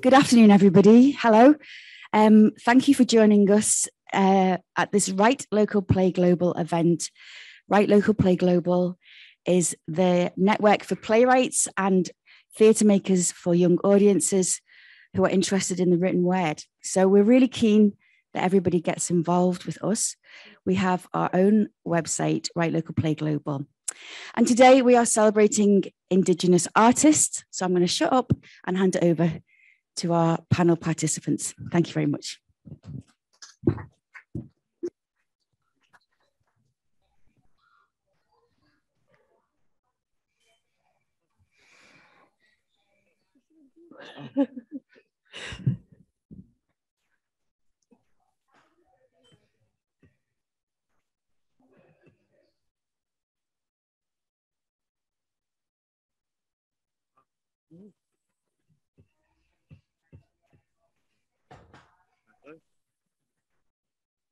Good afternoon, everybody. Hello. Thank you for joining us at this Write Local Play Global event. Write Local Play Global is the network for playwrights and theatre makers for young audiences who are interested in the written word. So we're really keen that everybody gets involved with us. We have our own website, Write Local Play Global. And today we are celebrating Indigenous artists. So I'm going to shut up and hand it over to our panel participants. Thank you very much.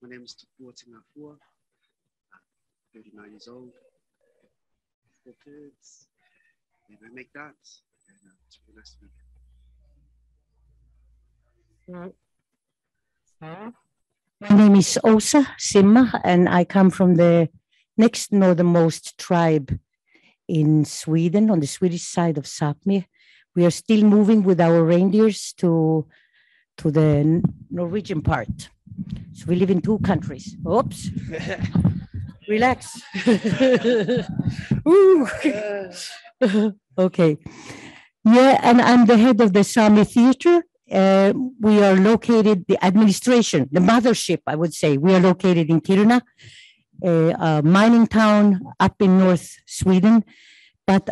My name is Tupuatinga, 39 years old, 4 kids, and I make that, and it's really nice to meet you. My name is Osa Simma, and I come from the next northernmost tribe in Sweden, on the Swedish side of Sapmi. We are still moving with our reindeers to the Norwegian part. So we live in 2 countries. Oops. Relax. Okay. Yeah, and I'm the head of the Sami Theatre. We are located, the administration, the mothership, I would say, we are located in Kiruna, a mining town up in North Sweden. But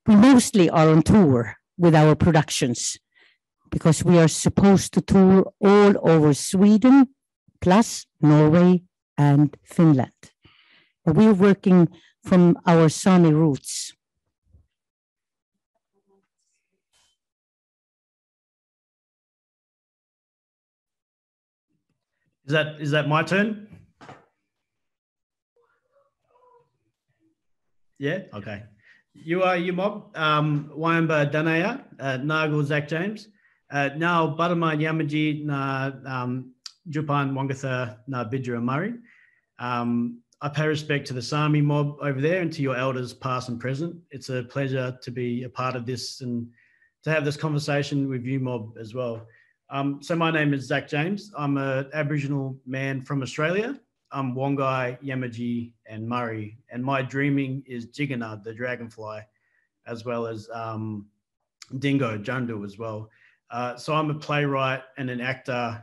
we mostly are on tour with our productions, because we are supposed to tour all over Sweden, plus Norway and Finland. But we're working from our Sami roots. Is that my turn? Yeah, okay. You mob, Wayamba Danaya, Nagel Zach James. Now Barama Yamaji na Jupan Wangatha na Bidra Murray. I pay respect to the Sami mob over there and to your elders past and present. It's a pleasure to be a part of this and to have this conversation with you mob as well. So my name is Zach James. I'm an Aboriginal man from Australia. I'm Wongai, Yamaji and Murray, and my dreaming is Jigana, the dragonfly, as well as Dingo, Jundu as well. So I'm a playwright and an actor,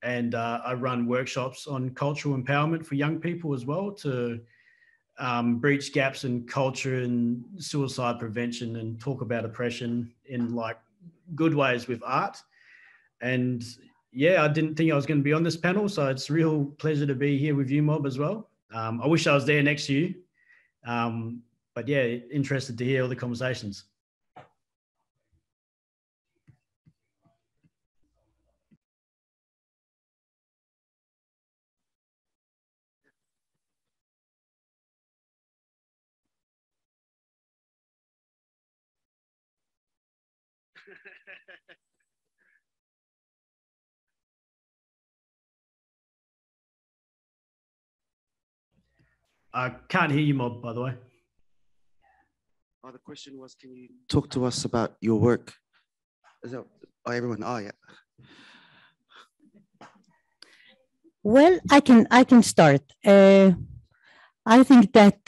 and I run workshops on cultural empowerment for young people as well to breach gaps in culture and suicide prevention and talk about oppression in like good ways with art. And yeah, I didn't think I was going to be on this panel, so it's a real pleasure to be here with you mob as well. I wish I was there next to you, but yeah, interested to hear all the conversations. I can't hear you, Mob, by the way. Oh, the question was, can you talk to us about your work? Is that, oh, everyone, oh yeah. Well, I can start. I think that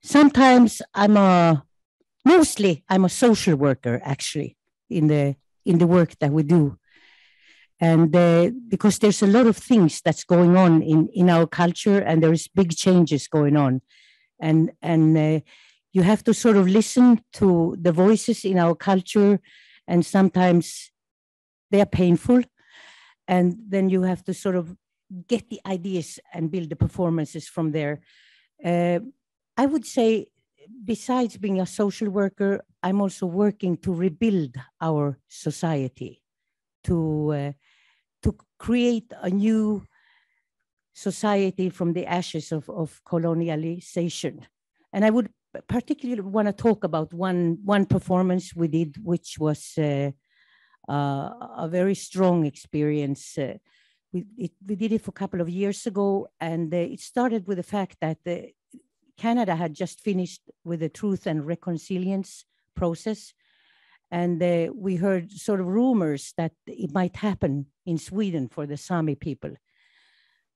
sometimes mostly I'm a social worker actually in the work that we do. And because there's a lot of things that's going on in our culture, and there's big changes going on. And you have to sort of listen to the voices in our culture, and sometimes they are painful. And then you have to sort of get the ideas and build the performances from there. I would say, besides being a social worker, I'm also working to rebuild our society, to create a new society from the ashes of colonialization. And I would particularly want to talk about one performance we did, which was a very strong experience. We did it for a couple of years ago, and it started with the fact that Canada had just finished with the Truth and Reconciliation process, and we heard sort of rumors that it might happen in Sweden for the Sami people.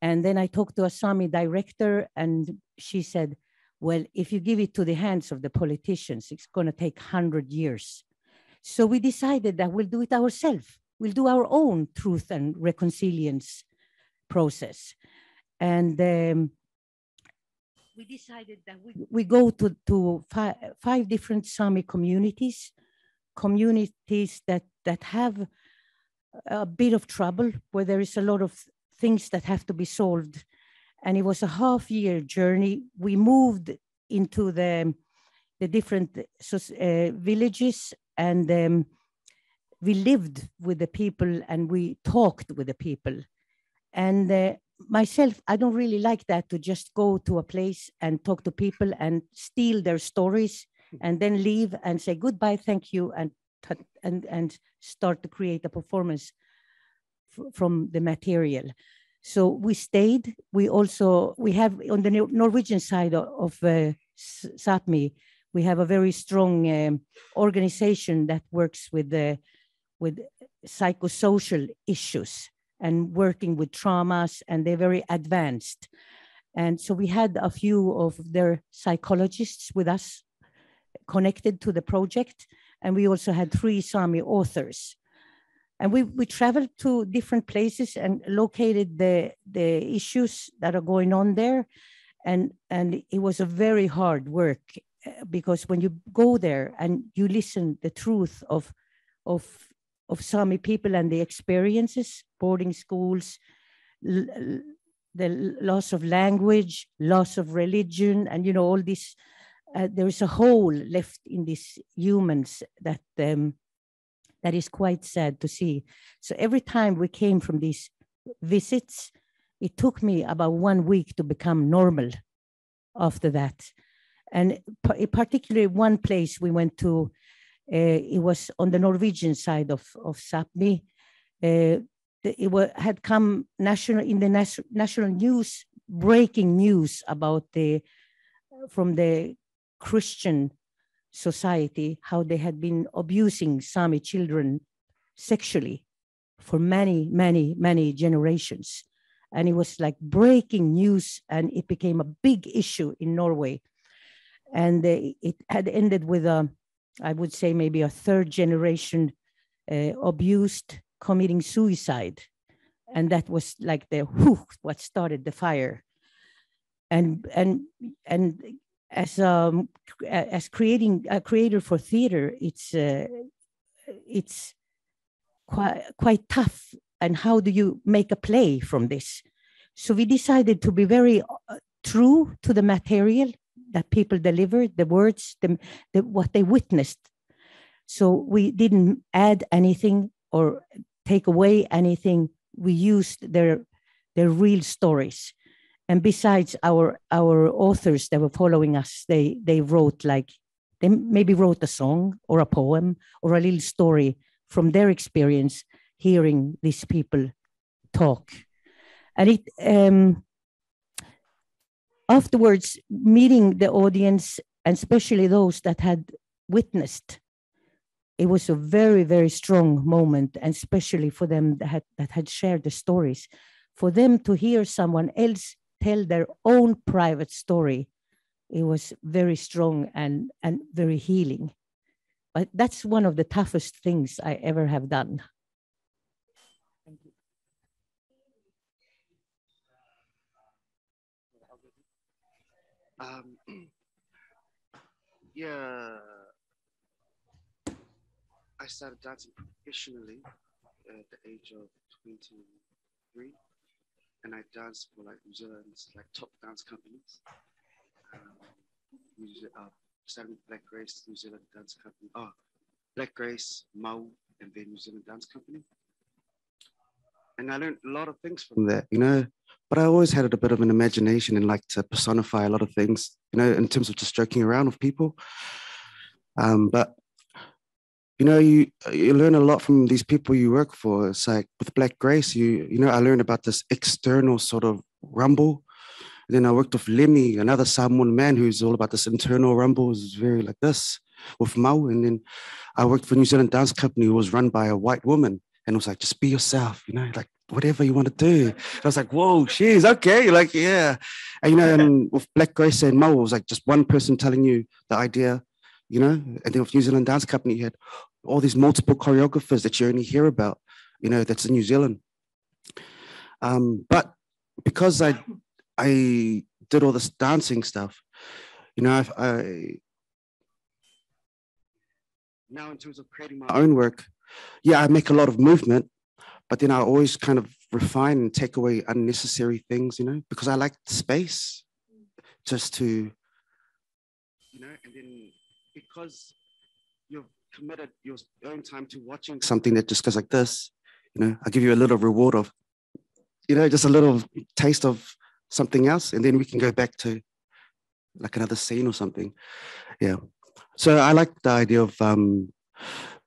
And then I talked to a Sami director, and she said, well, if you give it to the hands of the politicians, it's going to take 100 years. So we decided that we'll do it ourselves. We'll do our own Truth and Reconciliation process. And we decided that we go to five different Sami communities that have a bit of trouble, where there is a lot of things that have to be solved. And it was a half-year journey. We moved into the different villages, and we lived with the people, and we talked with the people. And myself, I don't really like that, to just go to a place and talk to people and steal their stories and then leave and say goodbye, thank you, and start to create a performance from the material. So we stayed. We have on the Norwegian side of Sápmi, we have a very strong organization that works with psychosocial issues and working with traumas, and they're very advanced. And so we had a few of their psychologists with us connected to the project. And we also had 3 Sami authors. And we traveled to different places and located the issues that are going on there. And it was a very hard work, because when you go there and you listen the truth of Sami people and the experiences, boarding schools, the loss of language, loss of religion, and all this, there is a hole left in these humans that is quite sad to see. So every time we came from these visits, it took me about 1 week to become normal after that. And particularly one place we went to, it was on the Norwegian side of Sápmi. It had come in the national news, breaking news about from the Christian society, how they had been abusing Sami children sexually for many, many, many generations. And it was like breaking news, and it became a big issue in Norway. And it had ended with I would say maybe a 3rd generation abused committing suicide. And that was like what started the fire. And as creating a creator for theater, it's quite tough. And how do you make a play from this? So we decided to be very true to the material that people delivered, the words, what they witnessed. So we didn't add anything or take away anything. We used their real stories. And besides, our authors that were following us, they maybe wrote a song or a poem or a little story from their experience hearing these people talk. And afterwards, meeting the audience, and especially those that had witnessed, it was a very, very strong moment, and especially for them that had shared the stories. For them to hear someone else tell their own private story, it was very strong and very healing. But that's one of the toughest things I ever have done. Thank you. Yeah, I started dancing professionally at the age of 23, and I danced for like New Zealand's top dance companies. Started with Black Grace, New Zealand Dance Company. Black Grace, Mau, and then New Zealand Dance Company. And I learned a lot of things from that, but I always had a bit of an imagination and liked to personify a lot of things you know, in terms of just joking around with people. But you know, you learn a lot from these people you work for. It's like with Black Grace, you know, I learned about this external sort of rumble. And then I worked with Lemmy, another Samoan man who's all about this internal rumble. It's very like this with Mau. And then I worked for New Zealand Dance Company, who was run by a white woman. And it was like, just be yourself, you know, like whatever you want to do. And I was like, whoa, she's okay. Like, yeah. And, you know, and with Black Grace and Mau, it was like just one person telling you the idea, you know. And then with New Zealand Dance Company, you had all these multiple choreographers that you only hear about, you know, that's in New Zealand. But because I did all this dancing stuff, you know, I now in terms of creating my own work, yeah, I make a lot of movement, but then I always kind of refine and take away unnecessary things, you know, because I like space just to, you know, and then because you've committed your own time to watching something that just goes like this, you know, I give you a little reward of, you know, just a little taste of something else, and then we can go back to like another scene or something. Yeah. So I like the idea of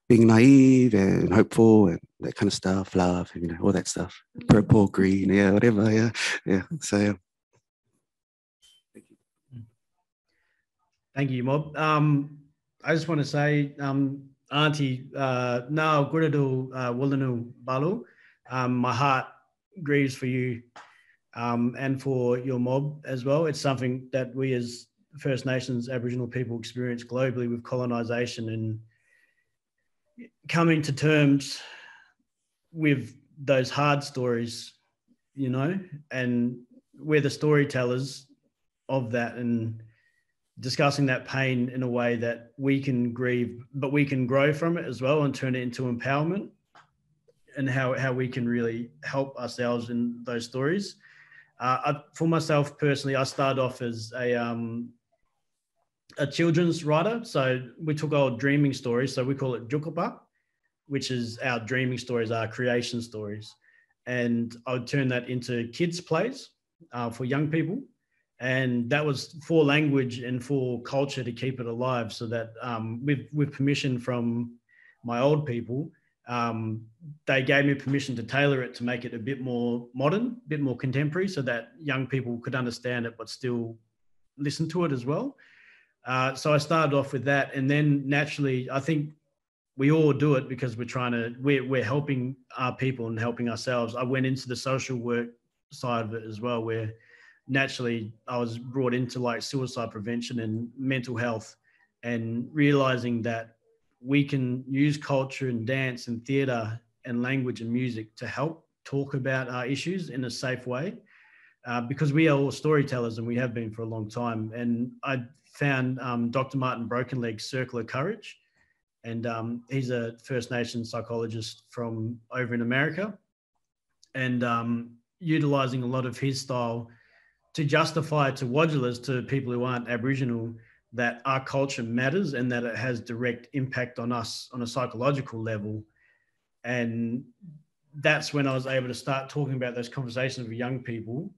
being naive and hopeful and that kind of stuff, love, and, you know, all that stuff. Purple, green, yeah, whatever. Yeah. Yeah. So yeah. Thank you. Thank you, Mob. I just want to say, Auntie, now Guradu Wulanu Balu, my heart grieves for you and for your mob as well. It's something that we as First Nations Aboriginal people experience globally with colonisation, and coming to terms with those hard stories, you know, and we're the storytellers of that, and discussing that pain in a way that we can grieve, but we can grow from it as well and turn it into empowerment, and how we can really help ourselves in those stories. For myself personally, I started off as a children's writer. So we took old dreaming stories, so we call it Jukapa, which is our dreaming stories, our creation stories. And I would turn that into kids' plays for young people. And that was for language and for culture to keep it alive, so that with permission from my old people, they gave me permission to tailor it to make it a bit more modern, a bit more contemporary, so that young people could understand it but still listen to it as well. So I started off with that, and then naturally, I think we all do it because we're helping our people and helping ourselves. I went into the social work side of it as well, where naturally I was brought into like suicide prevention and mental health, and realizing that we can use culture and dance and theatre and language and music to help talk about our issues in a safe way, because we are all storytellers, and we have been for a long time. And I found Dr. Martin Brokenleg's Circle of Courage, and he's a First Nations psychologist from over in America, and utilising a lot of his style to justify to Wadjulas, to people who aren't Aboriginal, that our culture matters and that it has direct impact on us on a psychological level. And that's when I was able to start talking about those conversations with young people,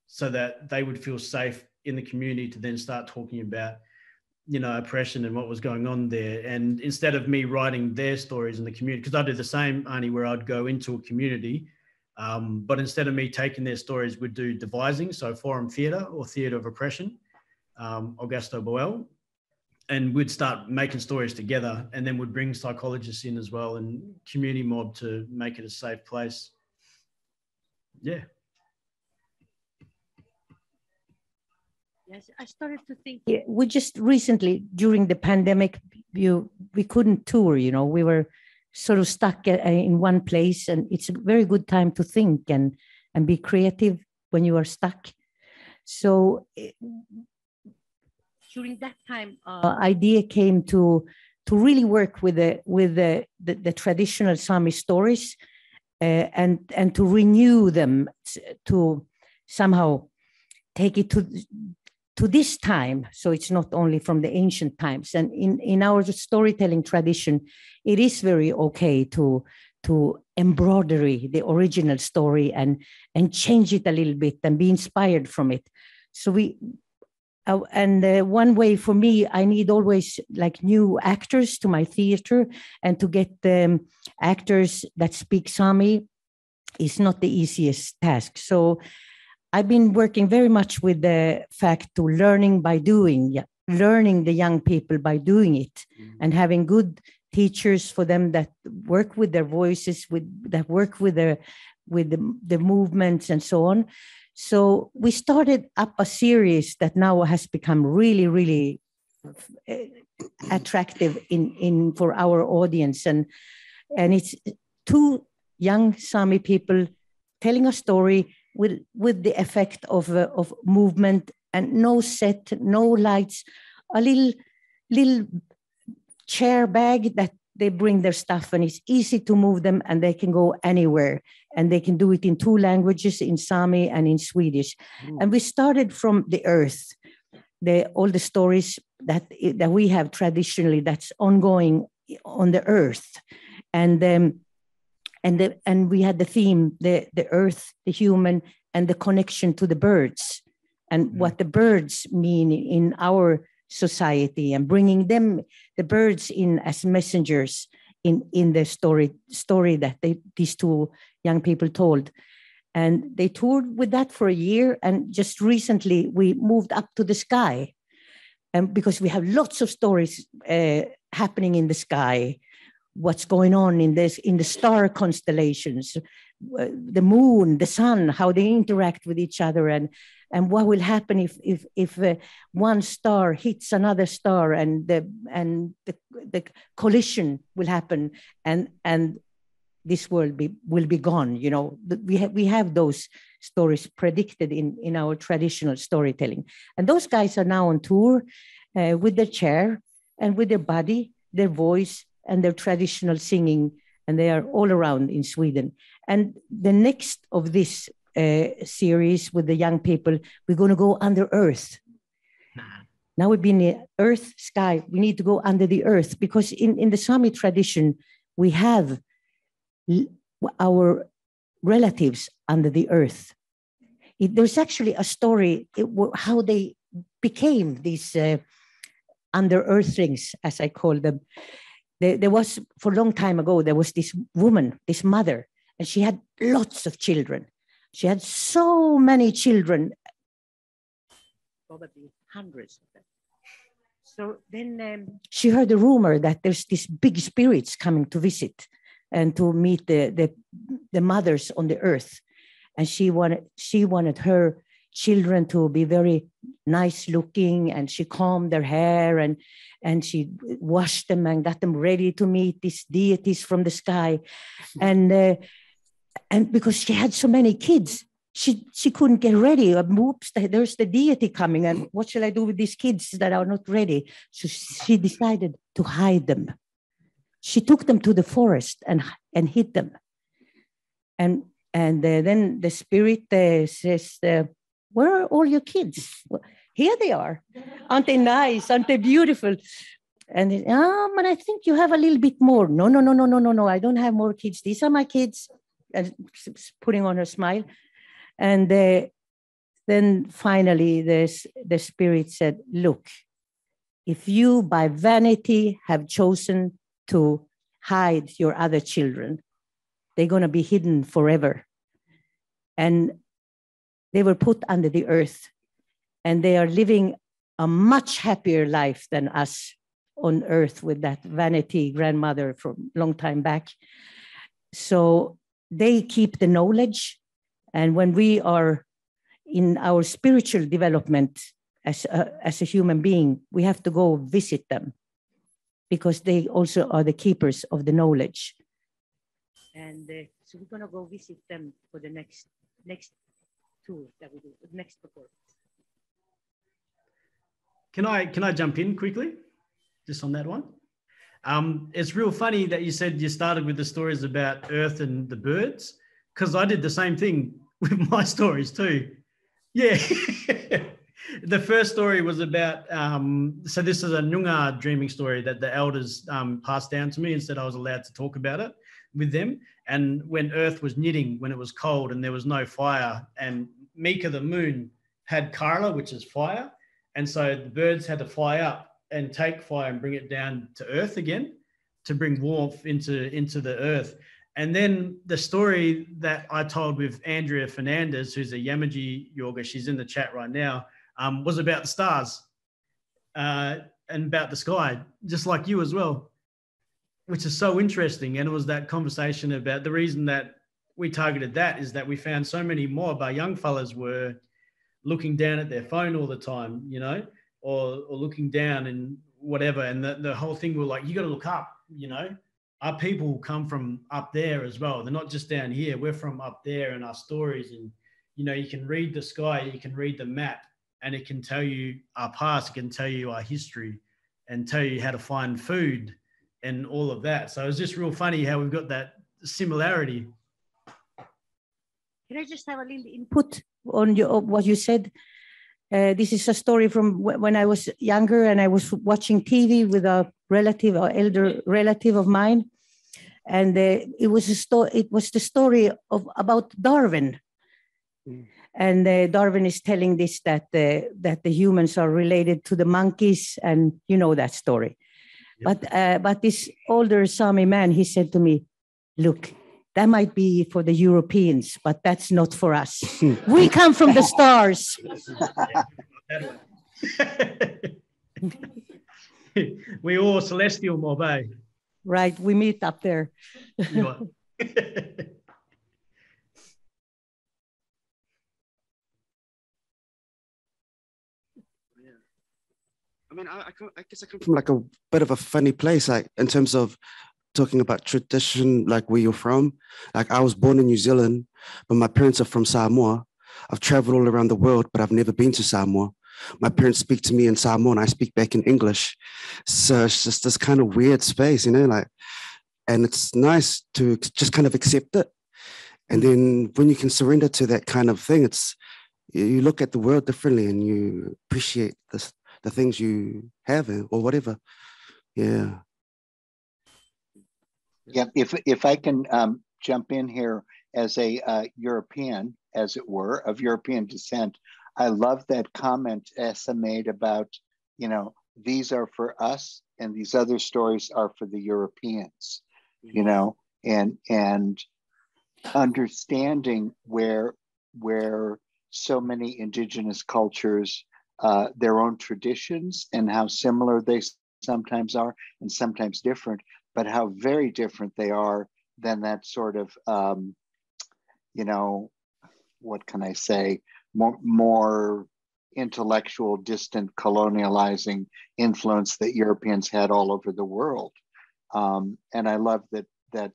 so that they would feel safe in the community to then start talking about, you know, oppression and what was going on there. And instead of me writing their stories in the community, because I do the same, Arnie, where I'd go into a community, but instead of me taking their stories, we'd do devising, so forum theatre or theatre of oppression, Augusto Boel, and we'd start making stories together, and then we'd bring psychologists in as well and community mob to make it a safe place. Yeah. Yes, I started to think. Yeah, we just recently, during the pandemic, we couldn't tour. You know, we were sort of stuck in one place, and it's a very good time to think and be creative when you are stuck. So during that time, idea came to really work with the traditional Sami stories, and to renew them, to somehow take it to this time, so it's not only from the ancient times. And in our storytelling tradition, it is very okay to embroidery the original story and change it a little bit and be inspired from it. So one way for me, I need always like new actors to my theater, and to get actors that speak Sami is not the easiest task. So I've been working very much with the fact to learning by doing, learning the young people by doing it, and having good teachers for them that work with their voices, that work with the movements and so on. So we started up a series that now has become really, really attractive for our audience, and it's two young Sami people telling a story with the effect of movement, and no set, no lights, a little chair bag that they bring their stuff, and it's easy to move them, and they can go anywhere, and they can do it in 2 languages, in Sami and in Swedish. And we started from the earth, all the stories that we have traditionally that's ongoing on the earth, and we had the theme, the earth, the human, and the connection to the birds, and what the birds mean in our society, and bringing the birds in as messengers in the story that these 2 young people told. And they toured with that for a year, and just recently we moved up to the sky, and because we have lots of stories happening in the sky, what's going on in the star constellations, the moon, the sun, how they interact with each other, and what will happen if one star hits another star, and the collision will happen, and this world will be gone. You know, we have those stories predicted in our traditional storytelling, and those guys are now on tour with their chair and with their body, their voice, and their traditional singing, and they are all around in Sweden. And the next of this series with the young people, we're going to go under earth. Now we've been in earth, sky, we need to go under the earth, because in the Sami tradition, we have our relatives under the earth. There's actually a story how they became these under earthlings, as I call them. There was, for a long time ago, there was this woman, this mother, and she had lots of children. She had so many children, probably hundreds of them. So then she heard a rumor that there's these big spirits coming to visit and to meet the mothers on the earth. And she wanted her children to be very nice looking, and she combed their hair, and she washed them and got them ready to meet these deities from the sky. And because she had so many kids, she couldn't get ready. Oops, there's the deity coming, and what shall I do with these kids that are not ready? So she decided to hide them. She took them to the forest and hid them. And then the spirit says, where are all your kids? Well, here they are. Aren't they nice? Aren't they beautiful? And but I think you have a little bit more. No. I don't have more kids. These are my kids. And putting on her smile. And then finally the spirit said, look, if you by vanity have chosen to hide your other children, they're going to be hidden forever. And they were put under the earth, and they are living a much happier life than us on earth with that vanity grandmother from a long time back. So they keep the knowledge. And when we are in our spiritual development as a human being, we have to go visit them, because they also are the keepers of the knowledge. And so we're going to go visit them for the next tour that we do, the next performance. Can I jump in quickly, just on that one? It's real funny that you said you started with the stories about Earth and the birds, because I did the same thing with my stories too. Yeah. The first story was about, so this is a Noongar dreaming story that the elders passed down to me and said I was allowed to talk about it with them. And when Earth was knitting, when it was cold and there was no fire, and Mika the moon had Karla, which is fire, And so the birds had to fly up and take fire and bring it down to earth again to bring warmth into the earth. And then the story that I told with Andrea Fernandez, who's a Yamaji yoga, she's in the chat right now, was about the stars and about the sky, just like you as well, which is so interesting. And it was that conversation about the reason that we targeted that is that we found so many more of our young fellas were looking down at their phone all the time, you know, or looking down and whatever. And the whole thing, we're like, you got to look up, you know. Our people come from up there as well. They're not just down here. We're from up there, and our stories. And, you know, you can read the sky, you can read the map, and it can tell you our past, it can tell you our history, and tell you how to find food and all of that. So it's just real funny how we've got that similarity. Can I just have a little input on what you said? This is a story from when I was younger and I was watching TV with a relative or elder relative of mine. And it was the story about Darwin. Mm. And Darwin is telling this, that the humans are related to the monkeys, and you know that story. Yep. But this older Sami man, he said to me, look, that might be for the Europeans, but that's not for us. We come from the stars. We all celestial mob, eh? Right, we meet up there. I mean, I guess I come from like a bit of a funny place, like in terms of talking about tradition, like where you're from. Like I was born in New Zealand, but my parents are from Samoa. I've traveled all around the world, but I've never been to Samoa. My parents speak to me in Samoa and I speak back in English. So it's just this kind of weird space, you know, like, and it's nice to just kind of accept it. And then when you can surrender to that kind of thing, you look at the world differently and you appreciate the things you have or whatever. Yeah. Yeah, if I can jump in here as a European, as it were, of European descent, I love that comment Essa made about, you know, these are for us and these other stories are for the Europeans, you know, and understanding where so many indigenous cultures, their own traditions and how similar they sometimes are and sometimes different, but how very different they are than that sort of, you know, what can I say, more intellectual, distant, colonializing influence that Europeans had all over the world. And I love that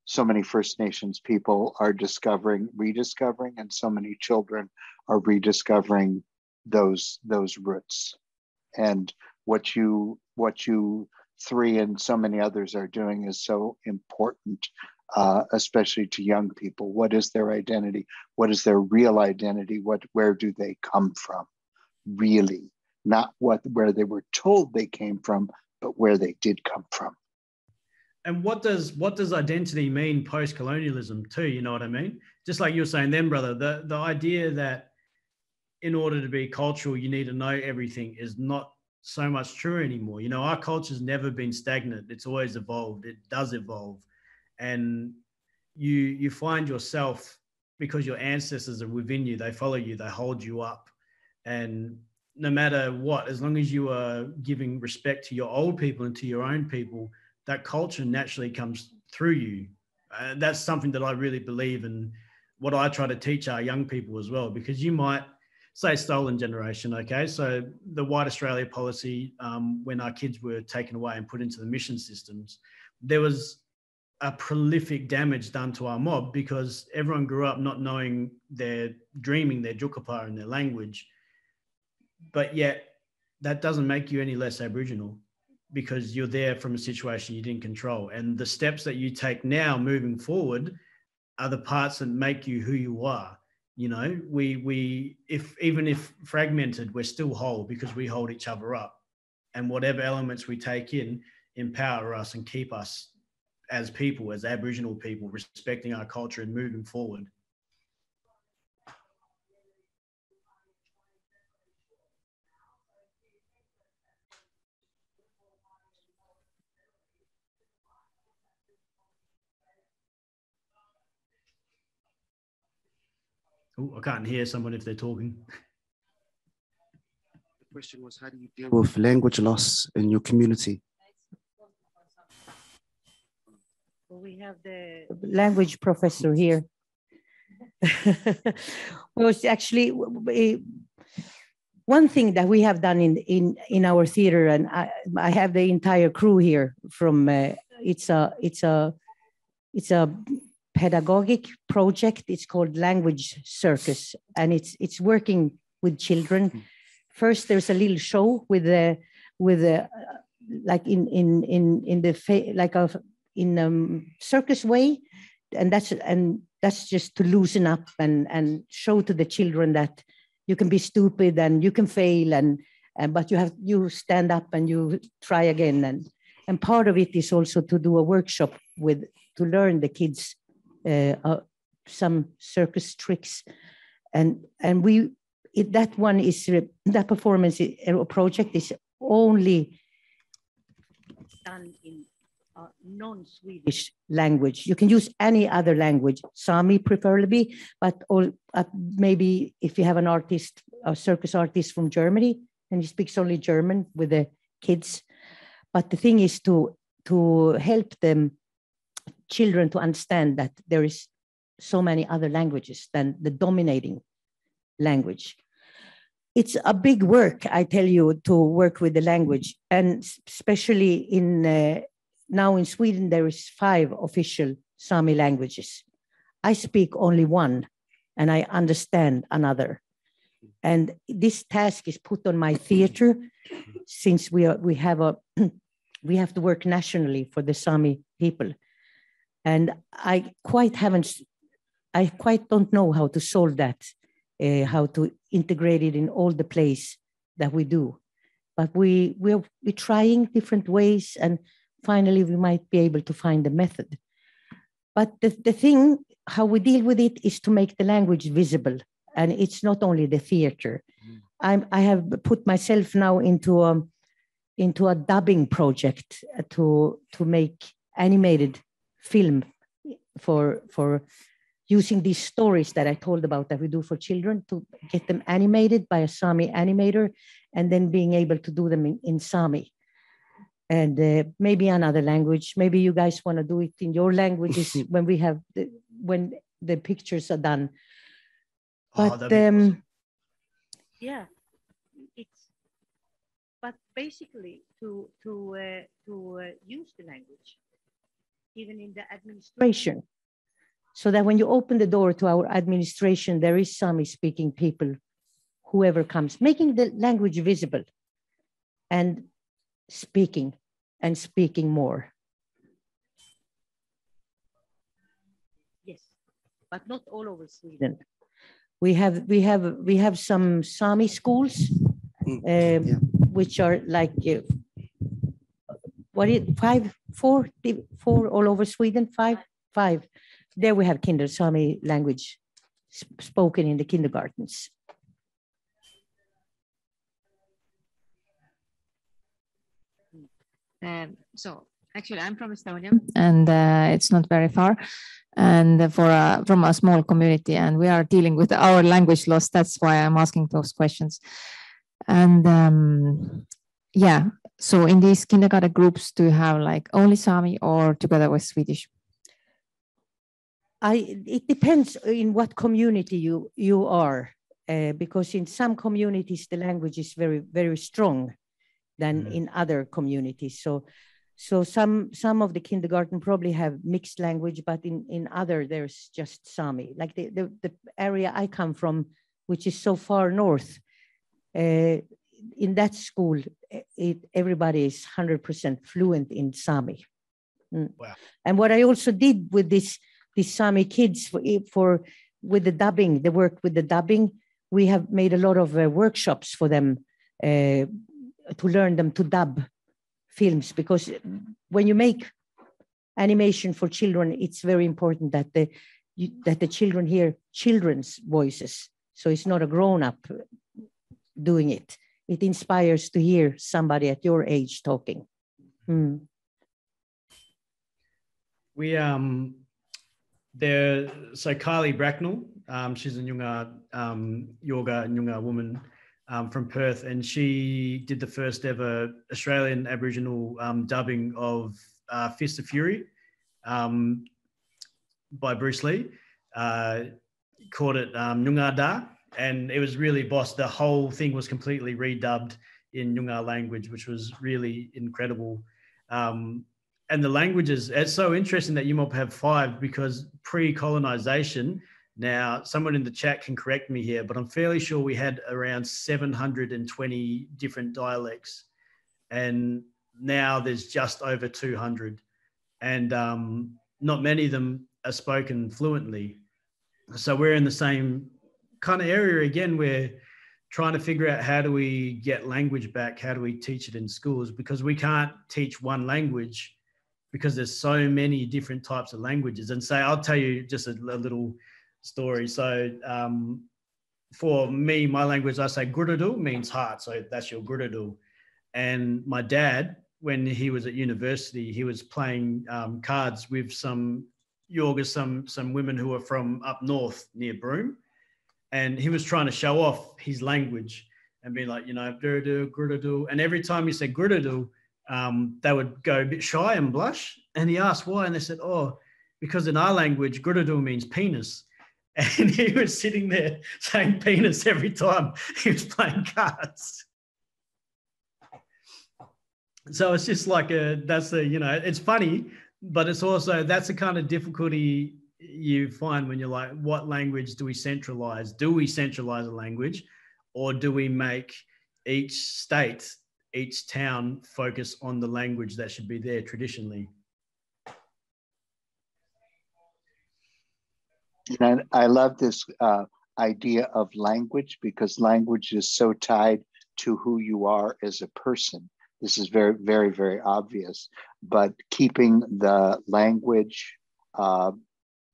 so many First Nations people are rediscovering, and so many children are rediscovering those roots. And what you three and so many others are doing is so important, especially to young people. What is their identity? What is their real identity? Where do they come from? Really, not where they were told they came from, but where they did come from. And what does identity mean post-colonialism too? You know what I mean? Just like you were saying then, brother, the idea that in order to be cultural, you need to know everything is not so much true anymore. You know, our culture's never been stagnant. It's always evolved. It does evolve. And you find yourself, because your ancestors are within you, they follow you, they hold you up. And no matter what, as long as you are giving respect to your old people and to your own people, that culture naturally comes through you. That's something that I really believe in, what I try to teach our young people as well, because you might say stolen generation, okay? So the White Australia policy, when our kids were taken away and put into the mission systems, there was a prolific damage done to our mob because everyone grew up not knowing their dreaming, their Jukapar and their language. But yet that doesn't make you any less Aboriginal, because you're there from a situation you didn't control. And the steps that you take now moving forward are the parts that make you who you are. You know, even if fragmented, we're still whole because we hold each other up. And whatever elements we take in empower us and keep us as people, as Aboriginal people, respecting our culture and moving forward. Oh, I can't hear someone if they're talking. The question was, how do you deal with language loss in your community? Well, we have the language professor here. Well, it's actually one thing that we have done in our theater, and I have the entire crew here from. It's a pedagogic project. It's called Language Circus, and it's working with children. First, there's a little show with like in circus way, and that's just to loosen up and show to the children that you can be stupid and you can fail but you stand up and you try again, and part of it is also to do a workshop to learn the kids some circus tricks, and that performance project is only done in non-Swedish language. You can use any other language, Sami preferably, but maybe if you have a circus artist from Germany, and he speaks only German with the kids. But the thing is to help them, children, to understand that there is so many other languages than the dominating language. It's a big work, I tell you, to work with the language, and especially now in Sweden, there is 5 official Sami languages. I speak only one, and I understand another. And this task is put on my theater, since we have to work nationally for the Sami people. And I quite don't know how to solve that, how to integrate it in all the plays that we do. But we're trying different ways, and finally we might be able to find a method. But the thing, how we deal with it, is to make the language visible. And it's not only the theater. I have put myself now into a dubbing project to make animated film for using these stories that I told about that we do for children, to get them animated by a Sami animator, and then being able to do them in Sami. And maybe another language. Maybe you guys want to do it in your languages when the pictures are done. But awesome. yeah, but basically to use the language, even in the administration, so that when you open the door to our administration, there is Sami-speaking people, whoever comes, making the language visible, and speaking more. Yes, but not all over Sweden. We have some Sami schools, which are like four all over Sweden. Five. There we have Sami language spoken in the kindergartens. So actually, I'm from Estonia, and it's not very far, and from a small community, and we are dealing with our language loss. That's why I'm asking those questions. And yeah, so in these kindergarten groups, do you have like only Sami or together with Swedish? It depends in what community you are, because in some communities the language is very, very strong than in other communities. So some of the kindergarten probably have mixed language, but in other there's just Sami. Like the area I come from, which is so far north, in that school, everybody is 100% fluent in Sami. Wow. And what I also did with these Sami kids with the dubbing, the work with the dubbing, we have made a lot of workshops for them to learn them to dub films, because when you make animation for children, it's very important that the children hear children's voices. So it's not a grown-up doing it. It inspires to hear somebody at your age talking. So Kylie Bracknell, she's a Noongar yoga Noongar woman from Perth, and she did the first ever Australian Aboriginal dubbing of Fist of Fury by Bruce Lee. Called it Noongar Da, and it was really boss. The whole thing was completely redubbed in Noongar language, which was really incredible. And the languages, it's so interesting that UMOP have 5, because pre-colonization, now someone in the chat can correct me here, but I'm fairly sure we had around 720 different dialects, and now there's just over 200, and not many of them are spoken fluently. So we're in the same kind of area again. We're trying to figure out, how do we get language back? How do we teach it in schools? Because we can't teach one language, because there's so many different types of languages. And say, I'll tell you just a little story. So for me, my language, I say Gurudul means heart. So that's your Gurudul. And my dad, when he was at university, he was playing cards with some Yorgas, some women who are from up north near Broome. And he was trying to show off his language and be like, Gurudul, Gurudul. And every time he said Gurudul, they would go a bit shy and blush. And he asked why, and they said, oh, because in our language, Gurudul means penis. And he was sitting there saying penis every time he was playing cards. So it's just like it's funny, but it's also, that's the kind of difficulty you find when you're like, what language do we centralize? Do we centralize a language, or do we make each state, each town focus on the language that should be there traditionally? And I love this idea of language, because language is so tied to who you are as a person. This is very, very, very obvious, but keeping the language,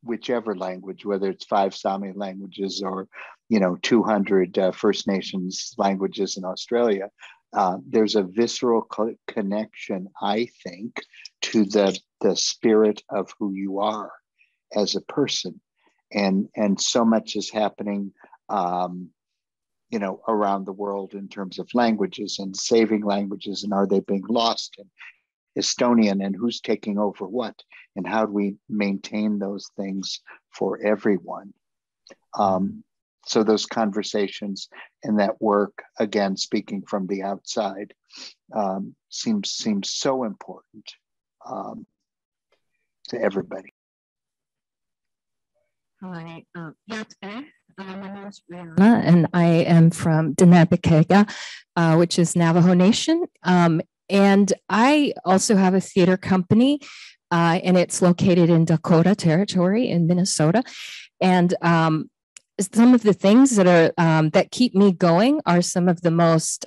whichever language, whether it's 5 Sami languages or 200 First Nations languages in Australia, there's a visceral connection, I think, to the spirit of who you are as a person, and so much is happening, around the world in terms of languages and saving languages, and are they being lost, and Estonian, and who's taking over what, and how do we maintain those things for everyone? So those conversations and that work, again, speaking from the outside, seems so important to everybody. Hi, my name is Brianna, and I am from Denabikega, which is Navajo Nation. And I also have a theater company, and it's located in Dakota Territory in Minnesota. And some of the things that are that keep me going are some of the most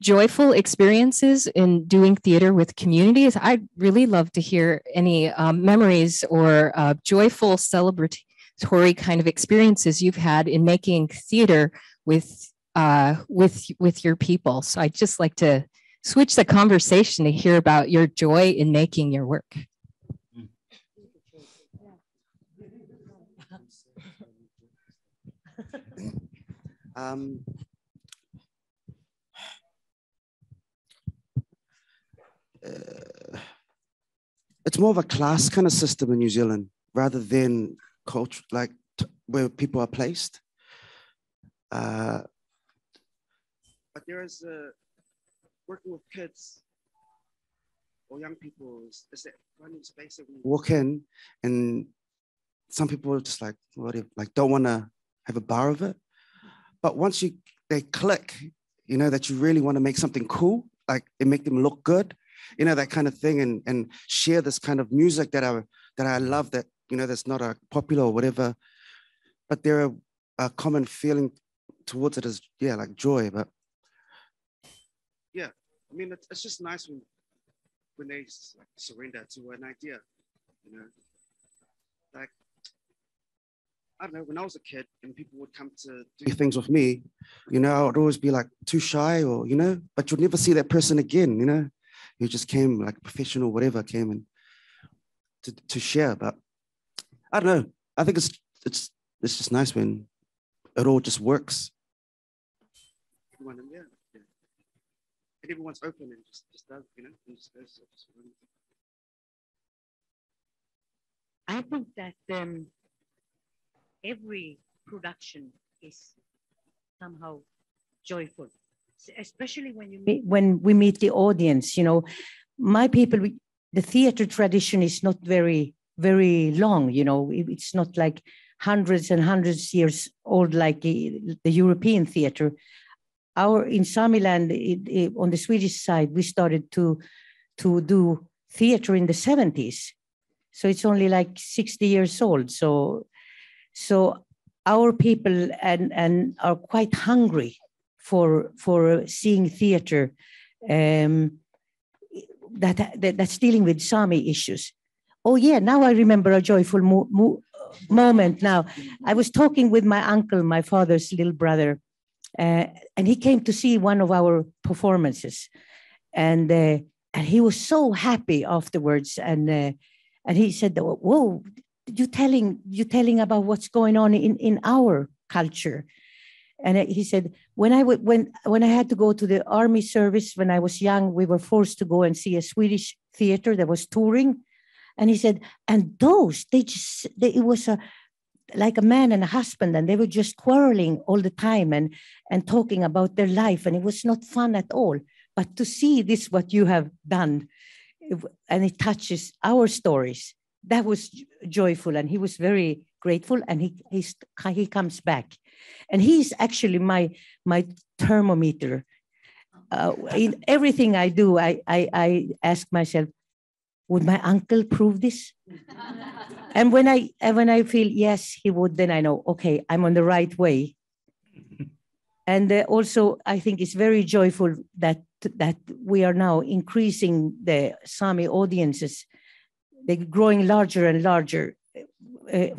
joyful experiences in doing theater with communities. I'd really love to hear any memories or joyful celebratory kind of experiences you've had in making theater with your people. So I'd just like to switch the conversation to hear about your joy in making your work. It's more of a class kind of system in New Zealand rather than culture, like where people are placed. But there is working with kids or young people is that funny space that we walk in, and some people are just like, whatever, like don't want to have a bar of it. But once they click, that you really want to make something cool, like it make them look good, that kind of thing, and share this kind of music that I love, that that's not a popular or whatever, but there are a common feeling towards it as like joy. But yeah, I mean it's just nice when they like surrender to an idea, like I don't know, when I was a kid and people would come to do things with me, I would always be like too shy, or but you'll never see that person again, who just came like professional, whatever, came and to share. But I don't know. I think it's just nice when it all just works. Everyone, yeah. And everyone's open and just does, you know, and just goes. I think that every production is somehow joyful, especially when we meet the audience. You know, my people, the theater tradition is not very long. You know, it's not like hundreds and hundreds years old like the European theater. In Samiland, on the Swedish side, we started to do theater in the 70s. So it's only like 60 years old. So our people and are quite hungry for seeing theater that's dealing with Sami issues. Oh yeah, now I remember a joyful moment. Now I was talking with my uncle, my father's little brother, and he came to see one of our performances, and he was so happy afterwards, and he said, "Whoa, you telling about what's going on in our culture." And he said, when I had to go to the army service when I was young, we were forced to go and see a Swedish theater that was touring. And he said, and those, it was like a man and a husband, and they were just quarreling all the time and talking about their life. And it was not fun at all. But to see this, what you have done, and it touches our stories, that was joyful. And he was very grateful, and he comes back. And he's actually my thermometer. In everything I do, I ask myself, would my uncle prove this? And when I feel yes, he would, then I know, okay, I'm on the right way. And also, I think it's very joyful that we are now increasing the Sami audiences. They're growing larger and larger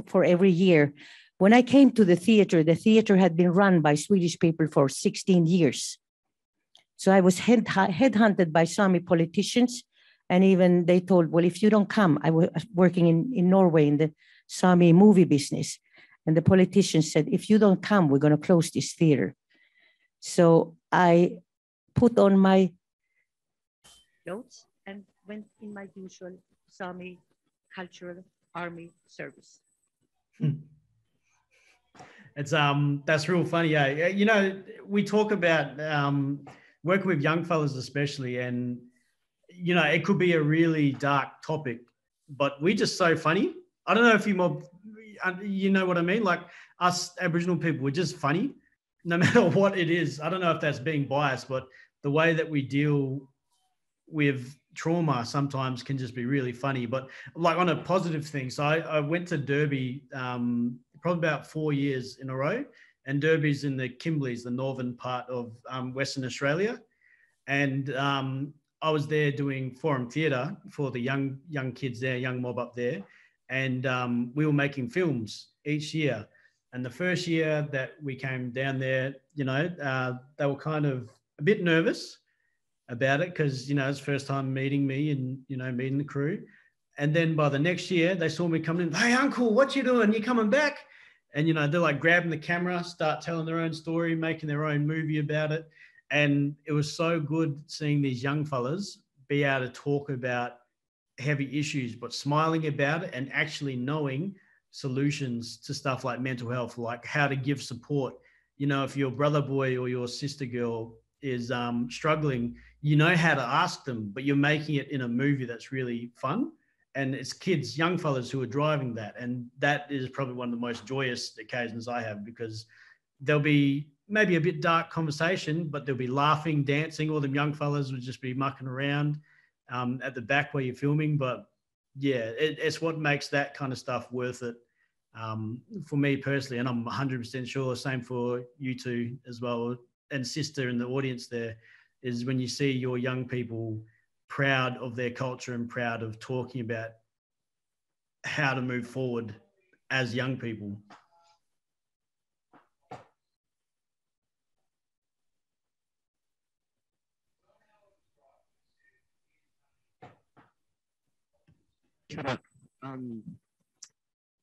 for every year. When I came to the theater had been run by Swedish people for 16 years. So I was headhunted by Sami politicians. And even they told, well, if you don't come, I was working in Norway in the Sami movie business. And the politicians said, if you don't come, we're going to close this theater. So I put on my clothes and went in my usual Sami cultural army service. It's that's real funny. Yeah, you know, we talk about working with young fellas especially, and you know, it could be a really dark topic, but we're just so funny. I don't know if you know what I mean? Like us Aboriginal people, we're just funny, no matter what it is. I don't know if that's being biased, but the way that we deal with trauma sometimes can just be really funny. But like on a positive thing, so I went to Derby probably about 4 years in a row, and Derby's in the Kimberleys, the northern part of Western Australia, and I was there doing forum theatre for the young kids there, young mob up there. And we were making films each year. And the first year that we came down there, you know, they were kind of a bit nervous about it because, you know, it's the first time meeting me and, you know, meeting the crew. And then by the next year, they saw me coming in. Hey, uncle, what you doing? You coming back? And, you know, they're like grabbing the camera, start telling their own story, making their own movie about it. And it was so good seeing these young fellas be able to talk about heavy issues, but smiling about it and actually knowing solutions to stuff like mental health, like how to give support. You know, if your brother boy or your sister girl is struggling, you know how to ask them, but you're making it in a movie that's really fun. And it's kids, young fellas who are driving that. And that is probably one of the most joyous occasions I have, because there'll be maybe a bit dark conversation, but they'll be laughing, dancing. All them young fellas would just be mucking around at the back where you're filming. But yeah, it's what makes that kind of stuff worth it for me personally. And I'm 100% sure, same for you two as well, and sister in the audience there, is when you see your young people proud of their culture and proud of talking about how to move forward as young people.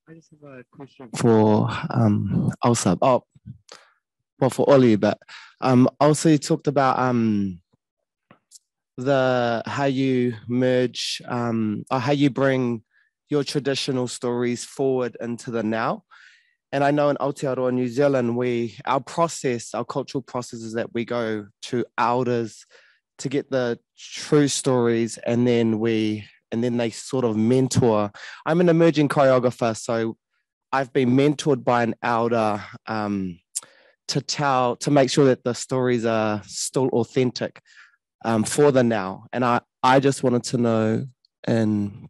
I just have a question for Elsa. Oh, well, for Ollie, but also you talked about how you merge or how you bring your traditional stories forward into the now. And I know in Aotearoa, New Zealand, our cultural process is that we go to elders to get the true stories, and then they sort of mentor. I'm an emerging choreographer, so I've been mentored by an elder to make sure that the stories are still authentic for the now. And I just wanted to know, and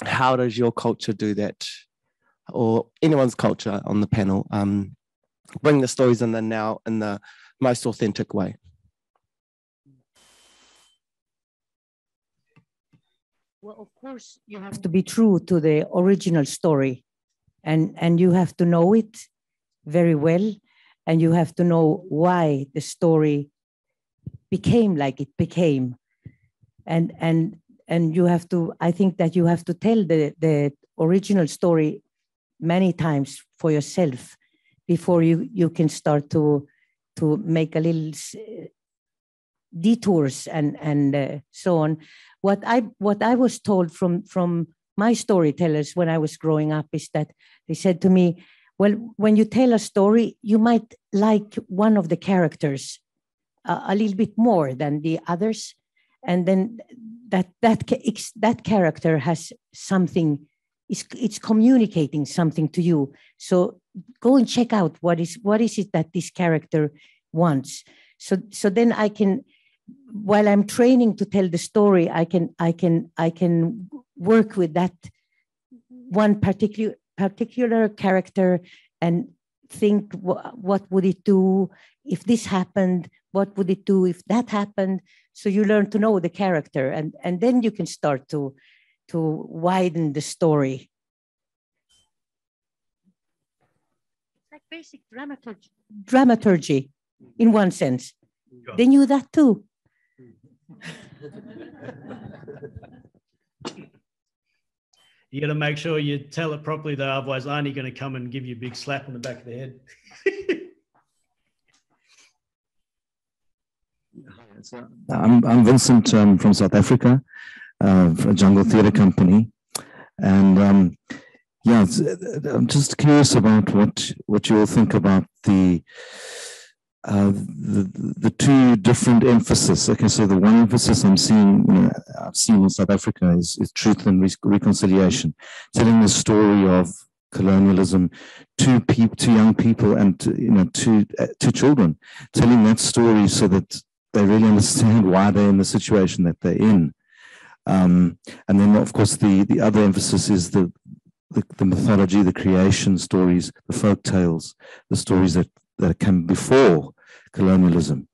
how does your culture do that, or anyone's culture on the panel, bring the stories in the now in the most authentic way? Well, of course, you have To be true to the original story, and you have to know it very well, and you have to know why the story became like it became, and you have to, I think that you have to tell the original story many times for yourself before you can start to make a little detours and so on. What I was told from my storytellers when I was growing up is that they said to me, well, when you tell a story, you might like one of the characters a little bit more than the others, and then that character has something, it's communicating something to you. So go and check out what is it that this character wants. So then I can, while I'm training to tell the story, I can work with that one particular character and think, what would it do if this happened? What would it do if that happened? So you learn to know the character, and then you can start to widen the story. It's like basic dramaturgy. Dramaturgy, in one sense. They knew that too. You got to make sure you tell it properly, though. Otherwise, Arnie's going to come and give you a big slap on the back of the head. I'm Vincent from South Africa, for a jungle theatre company, and yeah, I'm just curious about what you all think about the two different emphasis. Okay, so the one emphasis I've seen in South Africa is truth and reconciliation, telling the story of colonialism to young people and to children, telling that story so that they really understand why they're in the situation that they're in. And then, of course, the other emphasis is the mythology, the creation stories, the folk tales, the stories that came before colonialism.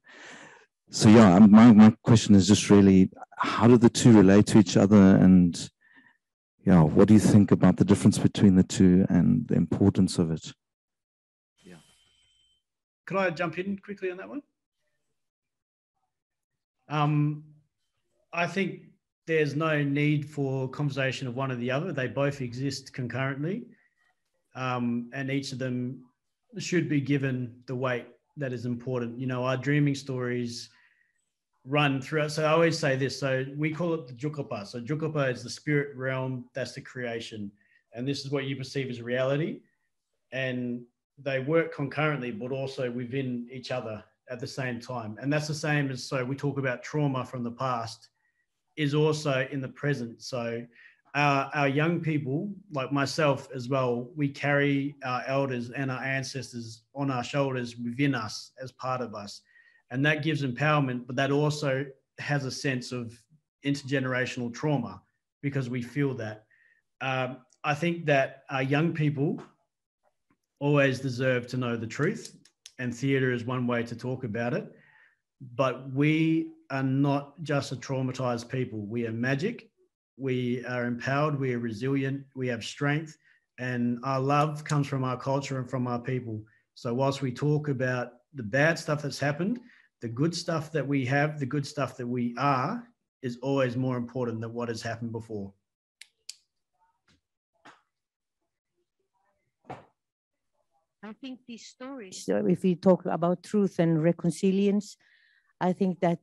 So yeah, my question is just really, how do the two relate to each other, and yeah, what do you think about the difference between the two and the importance of it? Yeah. Could I jump in quickly on that one? I think there's no need for conversation of one or the other. They both exist concurrently, and each of them should be given the weight that is important. Our dreaming stories run throughout. So I always say this. So we call it the Jukapa. So Jukapa is the spirit realm. That's the creation. And this is what you perceive as reality. And they work concurrently, but also within each other at the same time. And that's the same as, so we talk about trauma from the past is also in the present. So our young people, like myself as well, we carry our elders and our ancestors on our shoulders within us as part of us. And that gives empowerment, but that also has a sense of intergenerational trauma because we feel that. I think that our young people always deserve to know the truth, and theatre is one way to talk about it. But we are not just a traumatized people. We are magic. We are empowered. We are resilient. We have strength. And our love comes from our culture and from our people. So whilst we talk about the bad stuff that's happened, the good stuff that we have, the good stuff that we are, is always more important than what has happened before. I think these stories. So if we talk about truth and reconciliation, I think that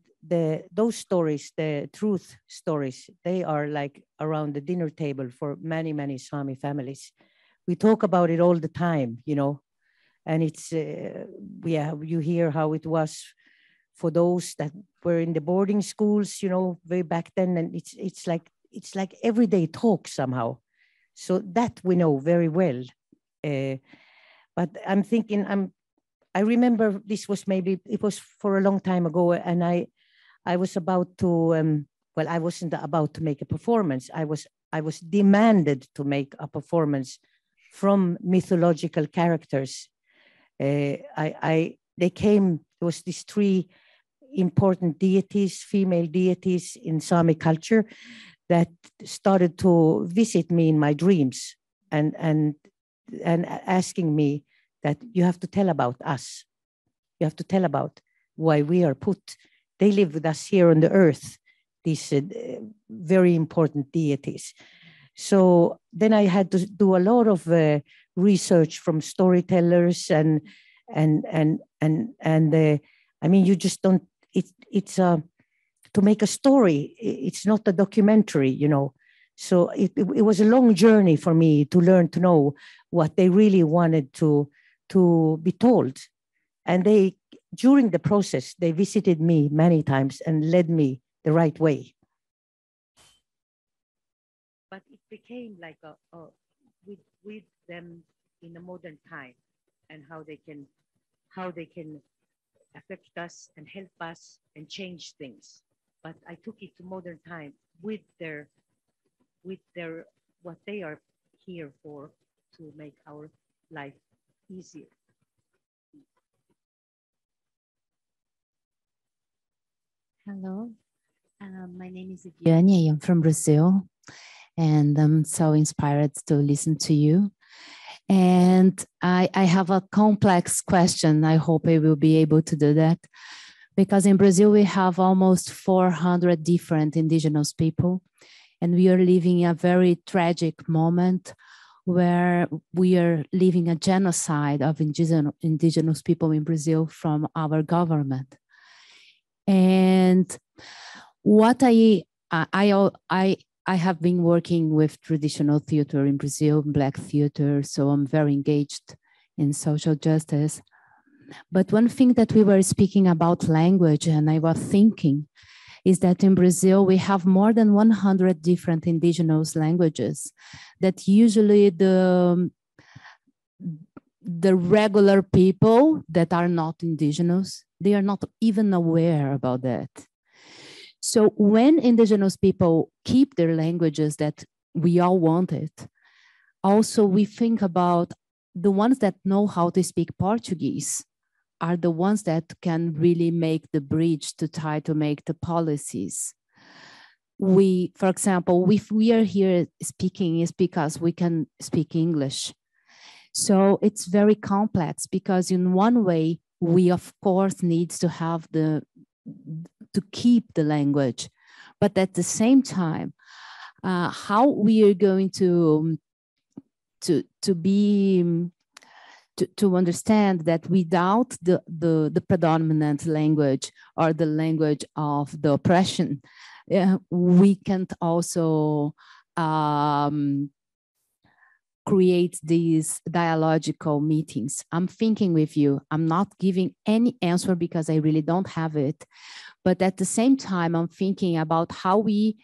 those stories, the truth stories, they are like around the dinner table for many, many Sami families. We talk about it all the time, you know, and it's, yeah, you hear how it was for those that were in the boarding schools, you know, way back then, and it's like everyday talk somehow. So that we know very well. But I'm thinking, I remember this was maybe, it was for a long time ago, and I was about to, well, I wasn't about to make a performance. I was demanded to make a performance from mythological characters. They came, there was these three important deities, female deities in Sami culture, that started to visit me in my dreams and asking me that you have to tell about us. You have to tell about why we are put. They live with us here on the earth, these very important deities. So then I had to do a lot of research from storytellers and I mean, you just don't, it's to make a story, it's not a documentary, you know. So it was a long journey for me to learn to know what they really wanted to be told. And they, during the process, they visited me many times and led me the right way. But it became like with them in a modern time, and how they can affect us and help us and change things. But I took it to modern time with their what they are here for, to make our life easier. Hello, my name is Viviane. I am from Brazil, and I'm so inspired to listen to you. And I have a complex question. I hope I will be able to do that, because in Brazil we have almost 400 different indigenous people, and we are living a very tragic moment where we are living a genocide of indigenous people in Brazil from our government. And what I have been working with traditional theater in Brazil, Black theater, so I'm very engaged in social justice. But one thing that we were speaking about language, and I was thinking, is that in Brazil we have more than 100 different indigenous languages that usually the regular people that are not indigenous, they are not even aware about that. So when indigenous people keep their languages that we all wanted, also we think about the ones that know how to speak Portuguese are the ones that can really make the bridge to try to make the policies. We, for example, if we are here speaking, is because we can speak English. So it's very complex, because in one way, we of course needs to have to keep the language, but at the same time, how we are going to understand that without the predominant language or the language of the oppression, we can't also create these dialogical meetings. I'm thinking with you, I'm not giving any answer because I really don't have it. But at the same time, I'm thinking about how we,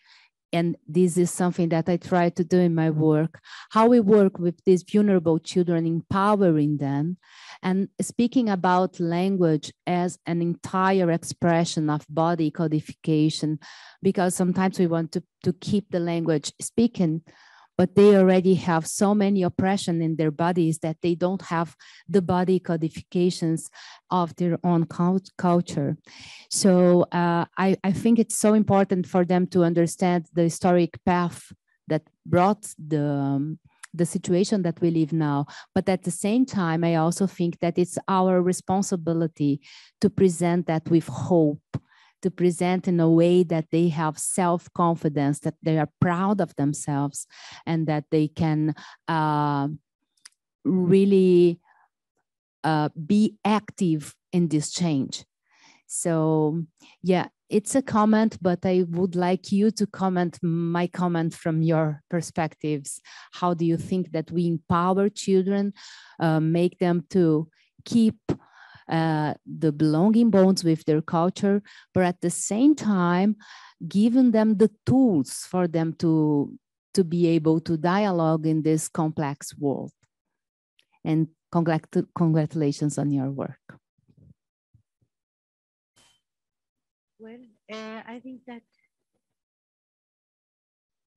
and this is something that I try to do in my work, how we work with these vulnerable children, empowering them, and speaking about language as an entire expression of body codification, because sometimes we want to keep the language speaking, but they already have so many oppression in their bodies that they don't have the body codifications of their own culture. So I think it's so important for them to understand the historic path that brought the situation that we live now. But at the same time, I also think that it's our responsibility to present that with hope, to present in a way that they have self-confidence, that they are proud of themselves, and that they can really be active in this change. So yeah, it's a comment, but I would like you to comment my comment from your perspectives. How do you think that we empower children, make them to keep the belonging bonds with their culture, but at the same time, giving them the tools for them to be able to dialogue in this complex world? And congratulations on your work. Well, I think that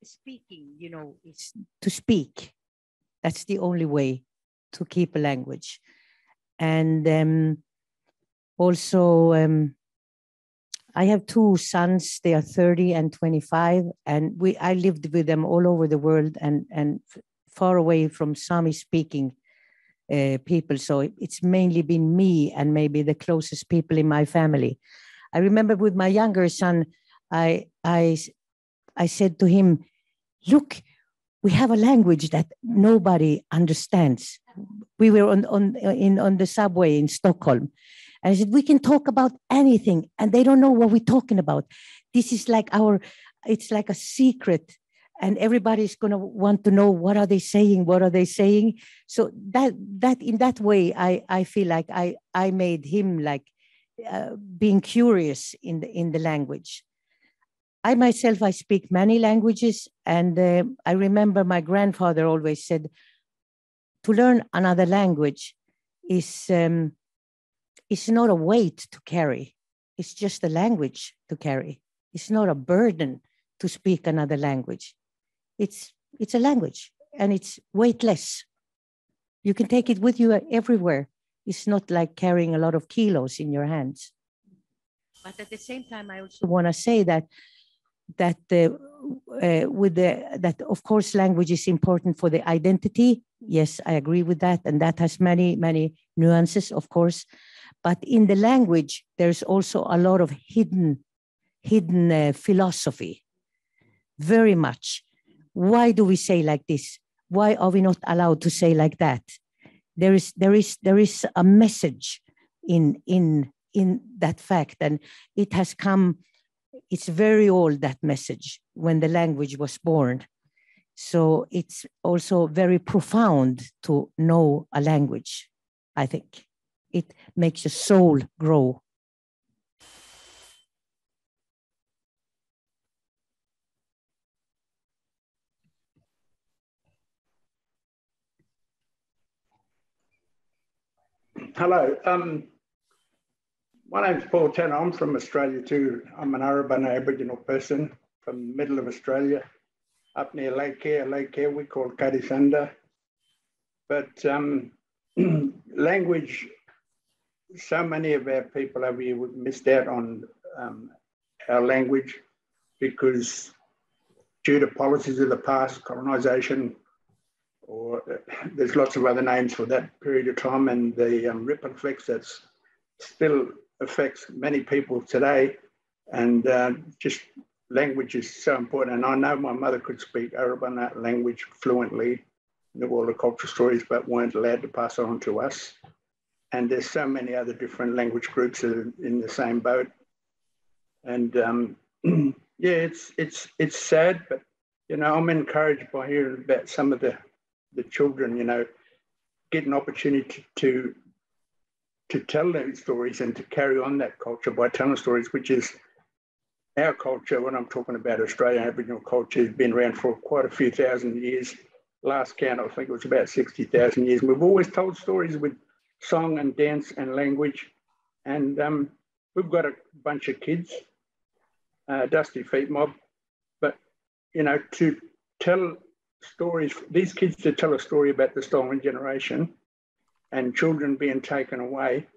speaking, you know, is to speak. That's the only way to keep a language. And also, I have two sons. They are 30 and 25, and I lived with them all over the world and far away from Sami-speaking people. So it's mainly been me and maybe the closest people in my family. I remember with my younger son, I said to him, look, we have a language that nobody understands. We were on the subway in Stockholm. And I said, we can talk about anything and they don't know what we're talking about. This is like it's like a secret and everybody's going to want to know what are they saying, what are they saying. So that in that way, I feel like I made him like being curious in the language. I myself, I speak many languages, and I remember my grandfather always said, to learn another language is not a weight to carry. It's just a language to carry. It's not a burden to speak another language. It's a language, and it's weightless. You can take it with you everywhere. It's not like carrying a lot of kilos in your hands. But at the same time, I also want to say that of course language is important for the identity. Yes, I agree with that, and that has many nuances, of course. But in the language, there's also a lot of hidden philosophy. Very much. Why do we say like this? Why are we not allowed to say like that? There is a message in that fact, and it has come. It's very old, that message, when the language was born. So it's also very profound to know a language, I think. It makes your soul grow. Hello. My name's Paul Tanner. I'm from Australia too. I'm an Arabana Aboriginal person from the middle of Australia, up near Lake Care we call Kadisanda. But language, so many of our people over here missed out on our language because due to policies of the past, colonisation, or there's lots of other names for that period of time, and the ripple effects that still affects many people today. And just language is so important. And I know my mother could speak Arabana language fluently, knew all the cultural stories, but weren't allowed to pass it on to us. And there's so many other different language groups that are in the same boat. And yeah, it's sad, but you know, I'm encouraged by hearing about some of the children, you know, get an opportunity to tell their stories and to carry on that culture by telling stories, which is our culture. When I'm talking about Australian Aboriginal culture, has been around for quite a few thousand years. Last count, I think it was about 60,000 years. We've always told stories with song and dance and language. And we've got a bunch of kids, Dusty Feet Mob, but, you know, to tell stories, these kids to tell a story about the stolen generation and children being taken away,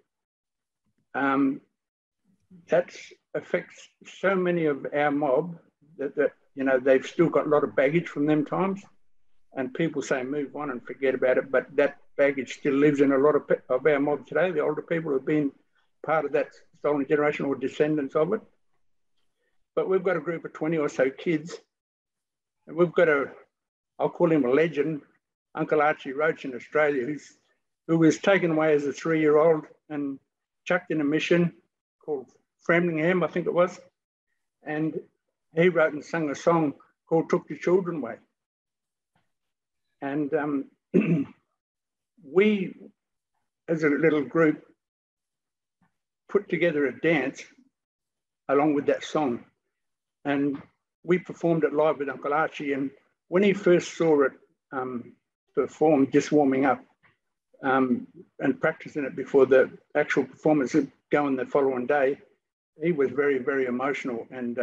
that affects so many of our mob that you know, they've still got a lot of baggage from them times, and people say move on and forget about it, but that baggage still lives in a lot of our mob today. The older people have been part of that stolen generation or descendants of it. But we've got a group of 20 or so kids, and we've got I'll call him a legend, Uncle Archie Roach in Australia, who's who was taken away as a 3-year-old and chucked in a mission called Framingham, I think it was. And he wrote and sung a song called Took the Children Away. And we, as a little group, put together a dance along with that song. And we performed it live with Uncle Archie. And when he first saw it performed, just warming up and practicing it before the actual performance going the following day, he was very, very emotional. And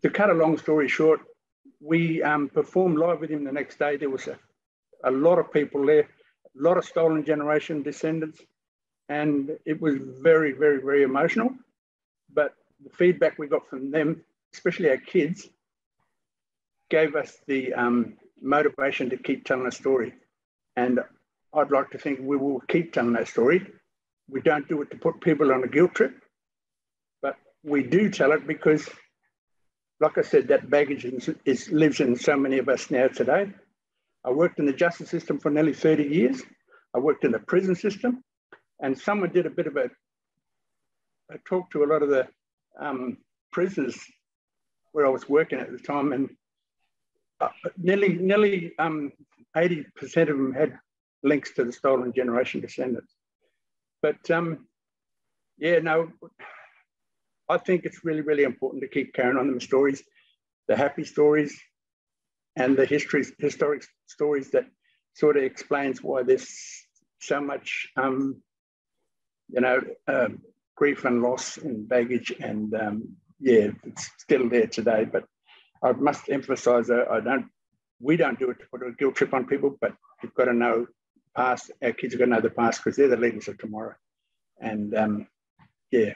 to cut a long story short, we performed live with him the next day. There was a lot of people there, a lot of Stolen Generation descendants, and it was very, very, very emotional. But the feedback we got from them, especially our kids, gave us the motivation to keep telling the story. And I'd like to think we will keep telling that story. We don't do it to put people on a guilt trip, but we do tell it because, like I said, that baggage lives in so many of us now today. I worked in the justice system for nearly 30 years. I worked in the prison system, and someone did a bit of a talk to a lot of the prisoners where I was working at the time, and nearly 80% of them had links to the Stolen Generation descendants. But yeah, no, I think it's really, really important to keep carrying on the stories, the happy stories, and the historic stories that sort of explains why there's so much, grief and loss and baggage, and yeah, it's still there today. But I must emphasise that we don't do it to put a guilt trip on people, but you've got to know past. Our kids have got to know the past because they're the leaders of tomorrow. And yeah,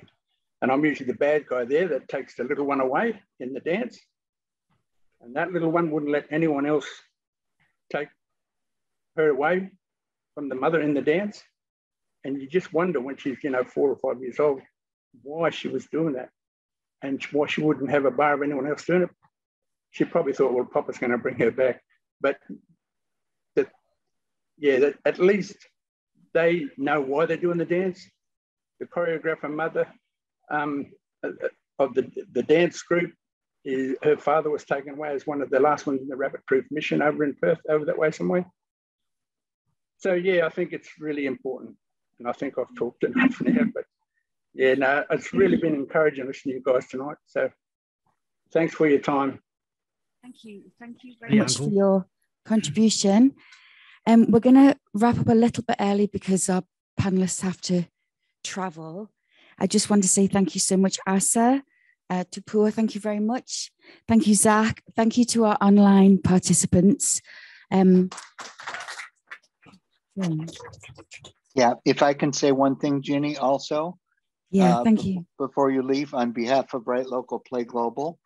and I'm usually the bad guy there that takes the little one away in the dance, and that little one wouldn't let anyone else take her away from the mother in the dance. And you just wonder when she's 4 or 5 years old why she was doing that, and why she wouldn't have a bar of anyone else doing it. She probably thought, well, Papa's going to bring her back. But that at least they know why they're doing the dance. The choreographer mother of the dance group, her father was taken away as one of the last ones in the rabbit-proof mission over in Perth, over that way somewhere. So yeah, I think it's really important. And I think I've talked enough now, but yeah, no, it's really been encouraging listening to you guys tonight. So thanks for your time. Thank you. Thank you very much for your contribution. We're going to wrap up a little bit early because our panelists have to travel. I just want to say thank you so much, Asa. Tupua, thank you very much. Thank you, Zach. Thank you to our online participants. Yeah, if I can say one thing, Ginny, also. Yeah, thank you. Before you leave, on behalf of Right Local Play Global,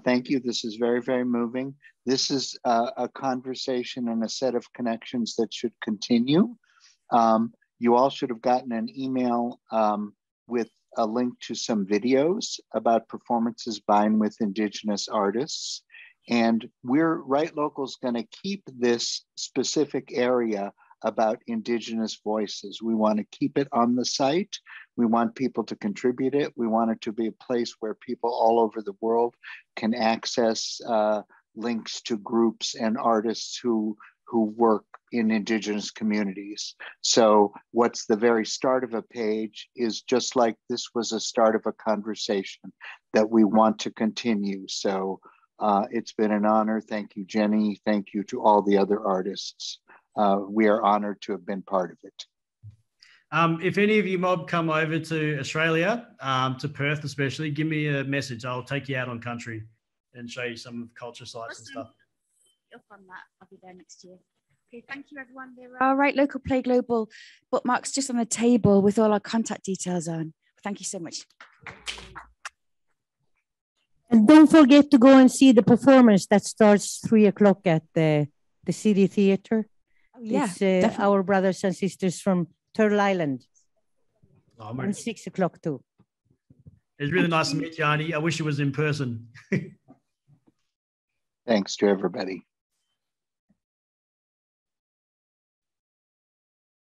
thank you. This is very, very moving. This is a conversation and a set of connections that should continue. You all should have gotten an email with a link to some videos about performances by and with Indigenous artists. And Right Local's going to keep this specific area about Indigenous voices. We want to keep it on the site. We want people to contribute it. We want it to be a place where people all over the world can access links to groups and artists who work in Indigenous communities. So what's the very start of a page is just like this was a start of a conversation that we want to continue. So it's been an honor. Thank you, Jenny. Thank you to all the other artists. We are honored to have been part of it. If any of you mob come over to Australia, to Perth especially, give me a message. I'll take you out on country and show you some of the culture sites and stuff. Up on that, I'll be there next year. Okay, thank you everyone. There are Right Local Play Global bookmarks just on the table with all our contact details on. Thank you so much. And don't forget to go and see the performance that starts 3 o'clock at the City Theatre. Oh, yeah, it's our brothers and sisters from Turtle Island. Oh, and 6 o'clock too. It's really nice to meet you, Arnie. I wish it was in person. Thanks to everybody.